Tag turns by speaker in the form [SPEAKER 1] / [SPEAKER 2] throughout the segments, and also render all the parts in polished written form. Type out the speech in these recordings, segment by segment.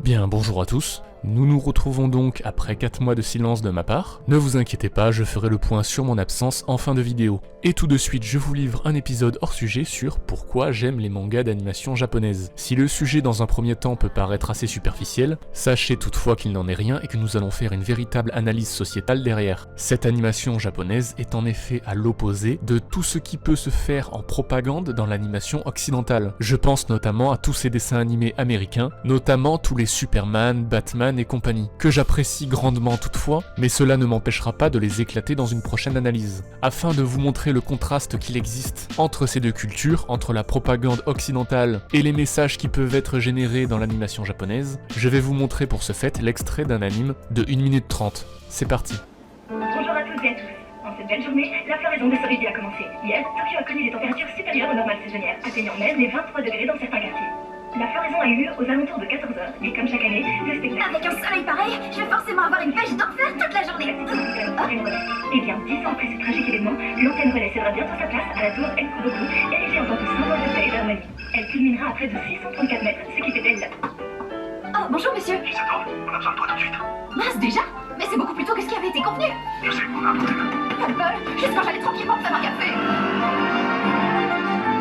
[SPEAKER 1] Bien, bonjour à tous. Nous nous retrouvons donc après 4 mois de silence de ma part. Ne vous inquiétez pas, je ferai le point sur mon absence en fin de vidéo. Et tout de suite, je vous livre un épisode hors sujet sur pourquoi j'aime les mangas d'animation japonaise. Si le sujet dans un premier temps peut paraître assez superficiel, sachez toutefois qu'il n'en est rien et que nous allons faire une véritable analyse sociétale derrière. Cette animation japonaise est en effet à l'opposé de tout ce qui peut se faire en propagande dans l'animation occidentale. Je pense notamment à tous ces dessins animés américains, notamment tous les Superman, Batman et compagnie, que j'apprécie grandement toutefois, mais cela ne m'empêchera pas de les éclater dans une prochaine analyse. Afin de vous montrer le contraste qu'il existe entre ces deux cultures, entre la propagande occidentale et les messages qui peuvent être générés dans l'animation japonaise, je vais vous montrer pour ce fait l'extrait d'un anime de 1 minute 30. C'est parti.
[SPEAKER 2] Bonjour à toutes et à tous. En cette belle journée, la floraison des cerisiers a commencé. Hier, Tokyo a connu des températures supérieures aux normales saisonnières, atteignant même les 23 degrés dans certains quartiers. La floraison a eu lieu aux alentours de 14h, et comme chaque année, le spectacle...
[SPEAKER 3] Avec un soleil pareil, je vais forcément avoir une pêche d'enfer toute la journée.
[SPEAKER 2] Eh bien, 10 ans après ce tragique événement, l'antenne relais cédera bientôt sa place à la tour Enkudoku, érigée en tant que symbole de paix et d'harmonie. Elle culminera à près de 634 mètres, ce qui fait d'elle la...
[SPEAKER 3] Oh, bonjour monsieur.
[SPEAKER 4] Chisato, on a besoin de toi tout de suite.
[SPEAKER 3] Mince déjà? Mais c'est beaucoup plus tôt que ce qui avait été convenu.
[SPEAKER 4] Je sais, on a un problème.
[SPEAKER 3] Pas de bol, juste quand j'allais tranquillement me faire un café.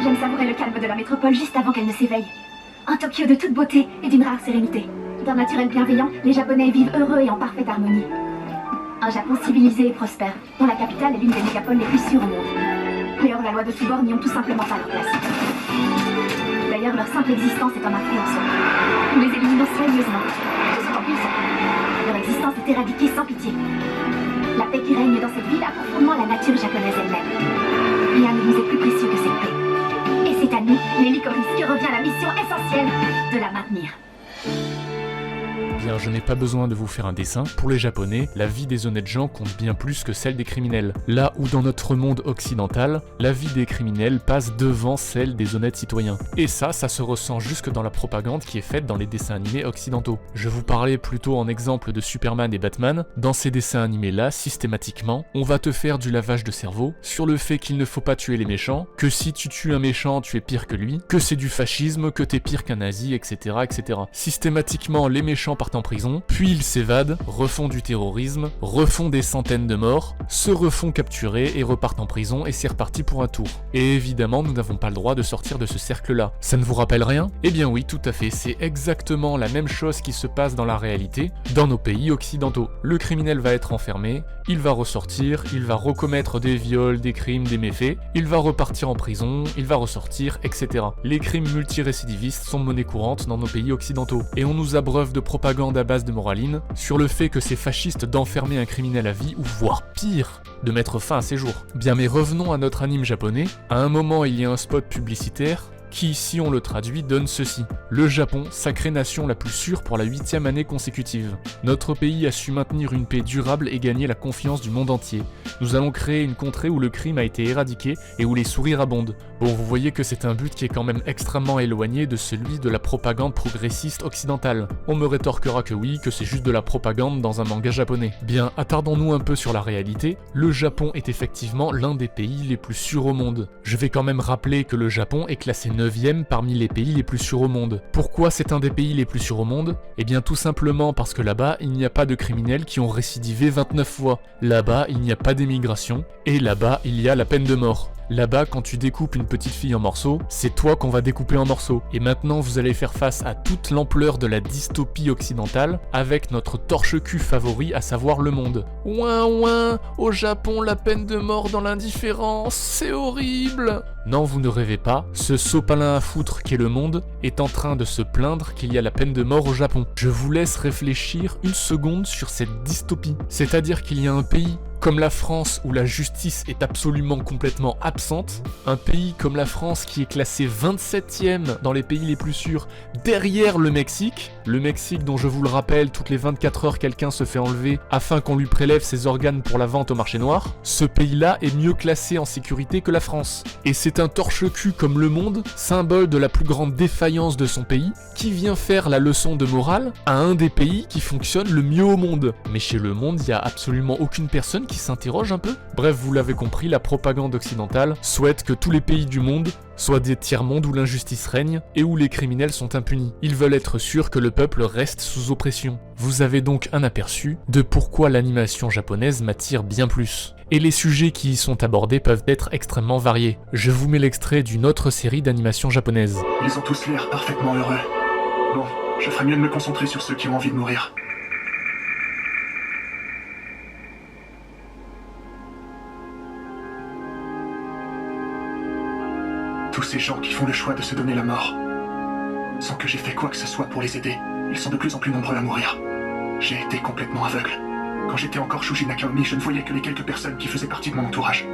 [SPEAKER 3] J'aime savourer le calme de la métropole juste avant qu'elle ne s'éveille. Un Tokyo de toute beauté et d'une rare sérénité. D'un naturel bienveillant, les Japonais vivent heureux et en parfaite harmonie. Un Japon civilisé et prospère, dont la capitale est l'une des mégapoles les plus sûres au monde. Les hors-la-loi de tous bords n'y ont tout simplement pas leur place. D'ailleurs, leur simple existence est un affront en soi. Nous les éliminons soigneusement. Ce sont en puissants. Leur existence est éradiquée sans pitié. La paix qui règne dans cette ville a profondément la nature japonaise elle-même. Rien ne nous est plus précieux que cette paix. Et c'est à nous, les Lycoris, que revient la mission essentielle de la maintenir.
[SPEAKER 1] Bien, je n'ai pas besoin de vous faire un dessin. Pour les Japonais, la vie des honnêtes gens compte bien plus que celle des criminels. Là où dans notre monde occidental, la vie des criminels passe devant celle des honnêtes citoyens. Et ça se ressent jusque dans la propagande qui est faite dans les dessins animés occidentaux. Je vous parlais plutôt en exemple de Superman et Batman. Dans ces dessins animés-là, systématiquement, on va te faire du lavage de cerveau sur le fait qu'il ne faut pas tuer les méchants, que si tu tues un méchant, tu es pire que lui, que c'est du fascisme, que t'es pire qu'un nazi, etc., etc. Systématiquement, les méchants partent en prison, puis ils s'évadent, refont du terrorisme, refont des centaines de morts, se refont capturer et repartent en prison et c'est reparti pour un tour. Et évidemment, nous n'avons pas le droit de sortir de ce cercle-là. Ça ne vous rappelle rien? Eh bien oui, tout à fait, c'est exactement la même chose qui se passe dans la réalité, dans nos pays occidentaux. Le criminel va être enfermé, il va ressortir, il va recommettre des viols, des crimes, des méfaits, il va repartir en prison, il va ressortir, etc. Les crimes multirécidivistes sont monnaie courante dans nos pays occidentaux. Et on nous abreuve de propagande à base de moraline sur le fait que c'est fasciste d'enfermer un criminel à vie ou voire pire, de mettre fin à ses jours. Bien mais revenons à notre anime japonais. À un moment il y a un spot publicitaire qui, si on le traduit, donne ceci. Le Japon, sacrée nation la plus sûre pour la 8e année consécutive. Notre pays a su maintenir une paix durable et gagner la confiance du monde entier. Nous allons créer une contrée où le crime a été éradiqué et où les sourires abondent. Bon, vous voyez que c'est un but qui est quand même extrêmement éloigné de celui de la propagande progressiste occidentale. On me rétorquera que oui, que c'est juste de la propagande dans un manga japonais. Bien, attardons-nous un peu sur la réalité. Le Japon est effectivement l'un des pays les plus sûrs au monde. Je vais quand même rappeler que le Japon est classé 9e parmi les pays les plus sûrs au monde. Pourquoi c'est un des pays les plus sûrs au monde? Eh bien tout simplement parce que là-bas, il n'y a pas de criminels qui ont récidivé 29 fois. Là-bas, il n'y a pas d'émigration. Et là-bas, il y a la peine de mort. Là-bas, quand tu découpes une petite fille en morceaux, c'est toi qu'on va découper en morceaux. Et maintenant, vous allez faire face à toute l'ampleur de la dystopie occidentale avec notre torche-cul favori, à savoir le monde. Ouin ouin, au Japon, la peine de mort dans l'indifférence, c'est horrible. Non, vous ne rêvez pas, ce sopalin à foutre qu'est le monde est en train de se plaindre qu'il y a la peine de mort au Japon. Je vous laisse réfléchir une seconde sur cette dystopie. C'est-à-dire qu'il y a un pays comme la France où la justice est absolument complètement absente, un pays comme la France qui est classé 27e dans les pays les plus sûrs derrière le Mexique dont je vous le rappelle, toutes les 24 heures quelqu'un se fait enlever afin qu'on lui prélève ses organes pour la vente au marché noir, ce pays-là est mieux classé en sécurité que la France. Et c'est un torche-cul comme le monde, symbole de la plus grande défaillance de son pays, qui vient faire la leçon de morale à un des pays qui fonctionne le mieux au monde. Mais chez le monde, il n'y a absolument aucune personne qui s'interroge un peu? Bref, vous l'avez compris, la propagande occidentale souhaite que tous les pays du monde soient des tiers-mondes où l'injustice règne et où les criminels sont impunis. Ils veulent être sûrs que le peuple reste sous oppression. Vous avez donc un aperçu de pourquoi l'animation japonaise m'attire bien plus. Et les sujets qui y sont abordés peuvent être extrêmement variés. Je vous mets l'extrait d'une autre série d'animation japonaise.
[SPEAKER 4] Ils ont tous l'air parfaitement heureux. Bon, je ferais mieux de me concentrer sur ceux qui ont envie de mourir. Tous ces gens qui font le choix de se donner la mort, sans que j'ai fait quoi que ce soit pour les aider, ils sont de plus en plus nombreux à mourir. J'ai été complètement aveugle. Quand j'étais encore Shuji Nakaomi, je ne voyais que les quelques personnes qui faisaient partie de mon entourage.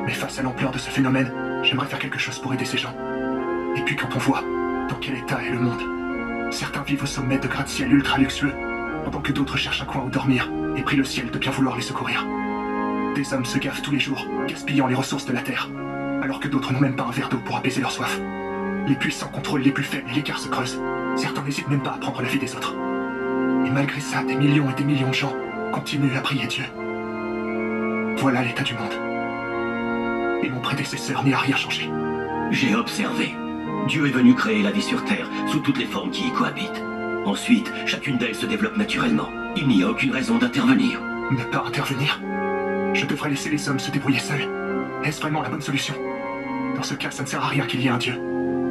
[SPEAKER 4] Mais face à l'ampleur de ce phénomène, j'aimerais faire quelque chose pour aider ces gens. Et puis quand on voit dans quel état est le monde, certains vivent au sommet de gratte-ciel ultra luxueux, pendant que d'autres cherchent un coin où dormir et prient le ciel de bien vouloir les secourir. Des hommes se gavent tous les jours, gaspillant les ressources de la terre, alors que d'autres n'ont même pas un verre d'eau pour apaiser leur soif. Les puissants contrôlent les plus faibles et l'écart se creuse. Certains n'hésitent même pas à prendre la vie des autres. Et malgré ça, des millions et des millions de gens continuent à prier Dieu. Voilà l'état du monde. Et mon prédécesseur n'y a rien changé.
[SPEAKER 5] J'ai observé. Dieu est venu créer la vie sur Terre, sous toutes les formes qui y cohabitent. Ensuite, chacune d'elles se développe naturellement. Il n'y a aucune raison d'intervenir.
[SPEAKER 4] Ne pas intervenir? Je devrais laisser les hommes se débrouiller seuls. Est-ce vraiment la bonne solution? Dans ce cas, ça ne sert à rien qu'il y ait un Dieu.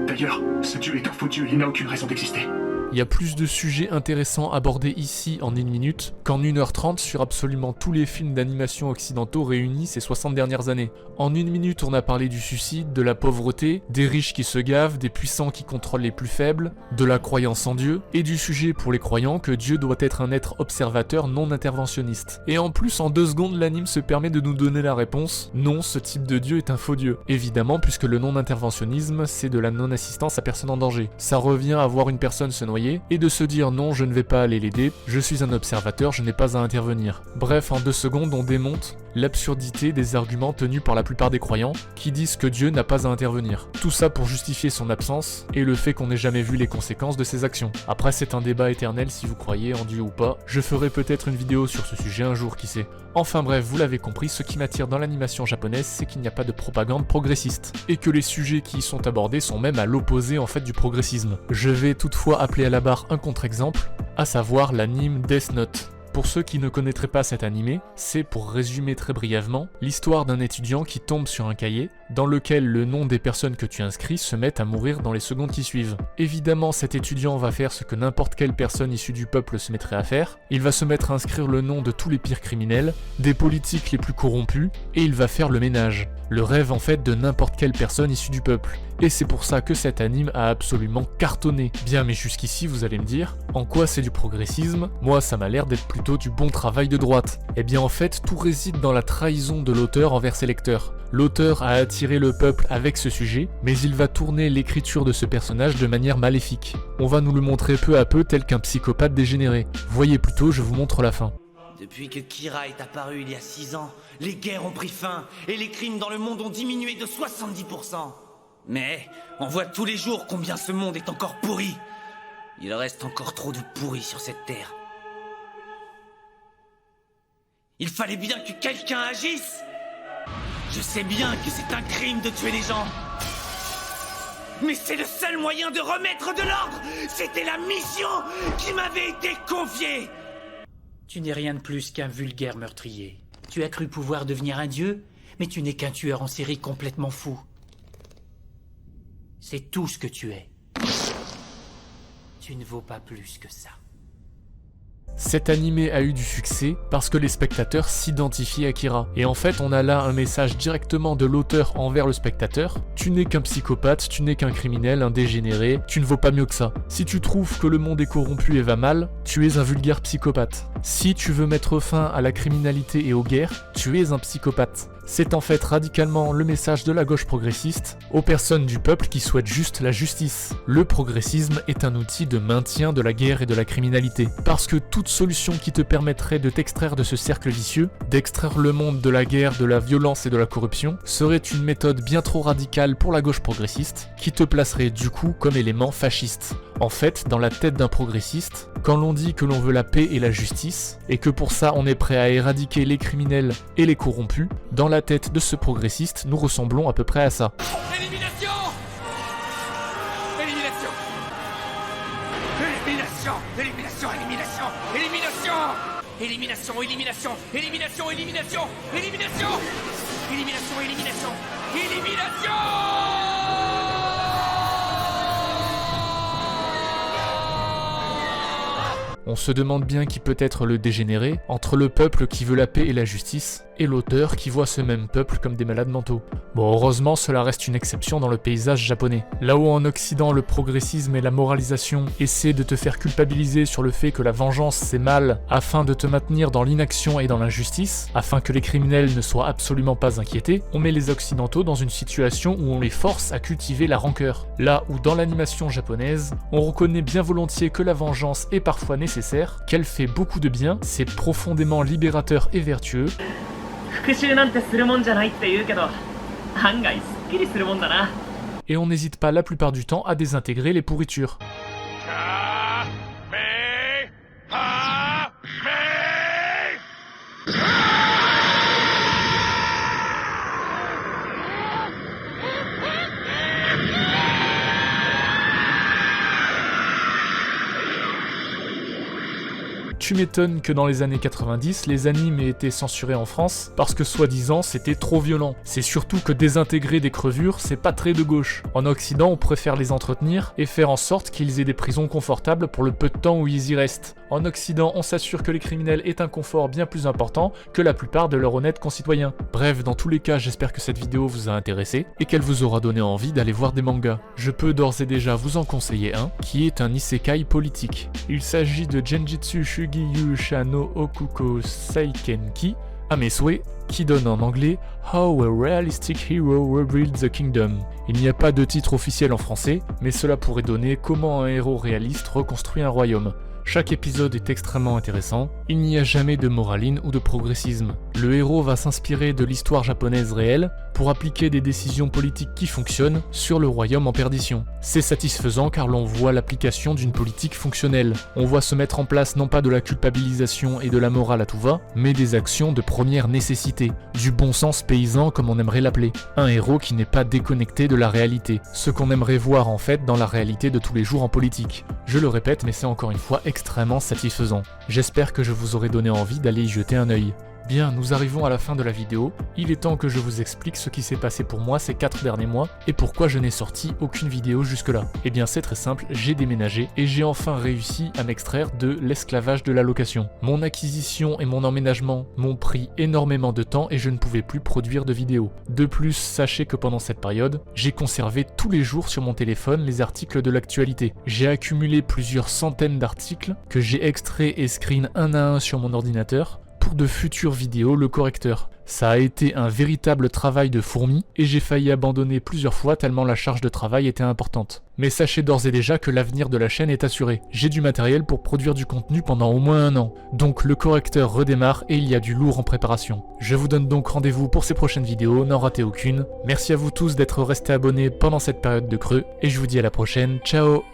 [SPEAKER 4] D'ailleurs, ce Dieu est un faux Dieu et il n'a aucune raison d'exister.
[SPEAKER 1] Il y a plus de sujets intéressants abordés ici en 1 minute qu'en 1h30 sur absolument tous les films d'animation occidentaux réunis ces 60 dernières années. En 1 minute, on a parlé du suicide, de la pauvreté, des riches qui se gavent, des puissants qui contrôlent les plus faibles, de la croyance en Dieu, et du sujet pour les croyants que Dieu doit être un être observateur non interventionniste. Et en plus, en 2 secondes, l'anime se permet de nous donner la réponse: non, ce type de Dieu est un faux Dieu. Évidemment, puisque le non-interventionnisme, c'est de la non-assistance à personne en danger. Ça revient à voir une personne se noyer et de se dire non, je ne vais pas aller l'aider, je suis un observateur, je n'ai pas à intervenir. Bref, en 2 secondes, on démonte l'absurdité des arguments tenus par la plupart des croyants qui disent que Dieu n'a pas à intervenir. Tout ça pour justifier son absence et le fait qu'on n'ait jamais vu les conséquences de ses actions. Après, c'est un débat éternel si vous croyez en Dieu ou pas. Je ferai peut-être une vidéo sur ce sujet un jour, qui sait. Enfin bref, vous l'avez compris, ce qui m'attire dans l'animation japonaise, c'est qu'il n'y a pas de propagande progressiste et que les sujets qui y sont abordés sont même à l'opposé en fait du progressisme. Je vais toutefois appeler à la barre un contre-exemple, à savoir l'anime Death Note. Pour ceux qui ne connaîtraient pas cet animé, c'est, pour résumer très brièvement, l'histoire d'un étudiant qui tombe sur un cahier dans lequel le nom des personnes que tu inscris se mettent à mourir dans les secondes qui suivent. Évidemment, cet étudiant va faire ce que n'importe quelle personne issue du peuple se mettrait à faire. Il va se mettre à inscrire le nom de tous les pires criminels, des politiques les plus corrompus, et il va faire le ménage. Le rêve en fait de n'importe quelle personne issue du peuple. Et c'est pour ça que cet anime a absolument cartonné. Bien, mais jusqu'ici vous allez me dire, en quoi c'est du progressisme? Moi ça m'a l'air d'être plutôt du bon travail de droite. Eh bien en fait, tout réside dans la trahison de l'auteur envers ses lecteurs. L'auteur a attiré le peuple avec ce sujet, mais il va tourner l'écriture de ce personnage de manière maléfique. On va nous le montrer peu à peu tel qu'un psychopathe dégénéré. Voyez plutôt, je vous montre la fin.
[SPEAKER 6] Depuis que Kira est apparu il y a 6 ans, les guerres ont pris fin et les crimes dans le monde ont diminué de 70%. Mais on voit tous les jours combien ce monde est encore pourri. Il reste encore trop de pourri sur cette terre. Il fallait bien que quelqu'un agisse. Je sais bien que c'est un crime de tuer les gens. Mais c'est le seul moyen de remettre de l'ordre. C'était la mission qui m'avait été confiée.
[SPEAKER 7] Tu n'es rien de plus qu'un vulgaire meurtrier. Tu as cru pouvoir devenir un dieu, mais tu n'es qu'un tueur en série complètement fou. C'est tout ce que tu es. Tu ne vaux pas plus que ça.
[SPEAKER 1] Cet animé a eu du succès parce que les spectateurs s'identifient à Kira. Et en fait, on a là un message directement de l'auteur envers le spectateur. Tu n'es qu'un psychopathe, tu n'es qu'un criminel, un dégénéré, tu ne vaux pas mieux que ça. Si tu trouves que le monde est corrompu et va mal, tu es un vulgaire psychopathe. Si tu veux mettre fin à la criminalité et aux guerres, tu es un psychopathe. C'est en fait radicalement le message de la gauche progressiste aux personnes du peuple qui souhaitent juste la justice. Le progressisme est un outil de maintien de la guerre et de la criminalité. Parce que toute solution qui te permettrait de t'extraire de ce cercle vicieux, d'extraire le monde de la guerre, de la violence et de la corruption, serait une méthode bien trop radicale pour la gauche progressiste, qui te placerait du coup comme élément fasciste. En fait, dans la tête d'un progressiste, Quand l'on dit que l'on veut la paix et la justice, et que pour ça on est prêt à éradiquer les criminels et les corrompus, dans la tête de ce progressiste, nous ressemblons à peu près à ça.
[SPEAKER 6] Élimination! Élimination! Élimination! Élimination! Élimination! Élimination! Élimination! Élimination! Élimination! Élimination! Élimination! Élimination! Élimination! Élimination!
[SPEAKER 1] On se demande bien qui peut être le dégénéré entre le peuple qui veut la paix et la justice et l'auteur qui voit ce même peuple comme des malades mentaux. Bon, heureusement, cela reste une exception dans le paysage japonais. Là où en Occident, le progressisme et la moralisation essaient de te faire culpabiliser sur le fait que la vengeance c'est mal afin de te maintenir dans l'inaction et dans l'injustice, afin que les criminels ne soient absolument pas inquiétés, on met les occidentaux dans une situation où on les force à cultiver la rancœur. Là où dans l'animation japonaise, on reconnaît bien volontiers que la vengeance est parfois nécessaire, qu'elle fait beaucoup de bien, c'est profondément libérateur et vertueux, et on n'hésite pas la plupart du temps à désintégrer les pourritures. Tu m'étonnes que dans les années 90, les animes aient été censurés en France parce que soi-disant c'était trop violent. C'est surtout que désintégrer des crevures, c'est pas très de gauche. En Occident, on préfère les entretenir et faire en sorte qu'ils aient des prisons confortables pour le peu de temps où ils y restent. En Occident, on s'assure que les criminels aient un confort bien plus important que la plupart de leurs honnêtes concitoyens. Bref, dans tous les cas, j'espère que cette vidéo vous a intéressé et qu'elle vous aura donné envie d'aller voir des mangas. Je peux d'ores et déjà vous en conseiller un, qui est un isekai politique. Il s'agit de Genjitsu Shugi-Yusha no Okuko Seikenki, à mes souhaits, qui donne en anglais How a Realistic Hero Rebuilt the Kingdom. Il n'y a pas de titre officiel en français, mais cela pourrait donner Comment un héros réaliste reconstruit un royaume. Chaque épisode est extrêmement intéressant, il n'y a jamais de moraline ou de progressisme. Le héros va s'inspirer de l'histoire japonaise réelle pour appliquer des décisions politiques qui fonctionnent sur le royaume en perdition. C'est satisfaisant car l'on voit l'application d'une politique fonctionnelle. On voit se mettre en place non pas de la culpabilisation et de la morale à tout va, mais des actions de première nécessité, du bon sens paysan comme on aimerait l'appeler. Un héros qui n'est pas déconnecté de la réalité, ce qu'on aimerait voir en fait dans la réalité de tous les jours en politique. Je le répète, mais c'est encore une fois extrêmement satisfaisant. J'espère que je vous aurai donné envie d'aller y jeter un œil. Bien, nous arrivons à la fin de la vidéo. Il est temps que je vous explique ce qui s'est passé pour moi ces 4 derniers mois et pourquoi je n'ai sorti aucune vidéo jusque-là. Eh bien c'est très simple, j'ai déménagé et j'ai enfin réussi à m'extraire de l'esclavage de la location. Mon acquisition et mon emménagement m'ont pris énormément de temps et je ne pouvais plus produire de vidéos. De plus, sachez que pendant cette période, j'ai conservé tous les jours sur mon téléphone les articles de l'actualité. J'ai accumulé plusieurs centaines d'articles que j'ai extraits et screen un à un sur mon ordinateur pour de futures vidéos le correcteur. Ça a été un véritable travail de fourmi et j'ai failli abandonner plusieurs fois tellement la charge de travail était importante. Mais sachez d'ores et déjà que l'avenir de la chaîne est assuré. J'ai du matériel pour produire du contenu pendant au moins 1 an. Donc le correcteur redémarre et il y a du lourd en préparation. Je vous donne donc rendez-vous pour ces prochaines vidéos, n'en ratez aucune. Merci à vous tous d'être restés abonnés pendant cette période de creux et je vous dis à la prochaine, ciao.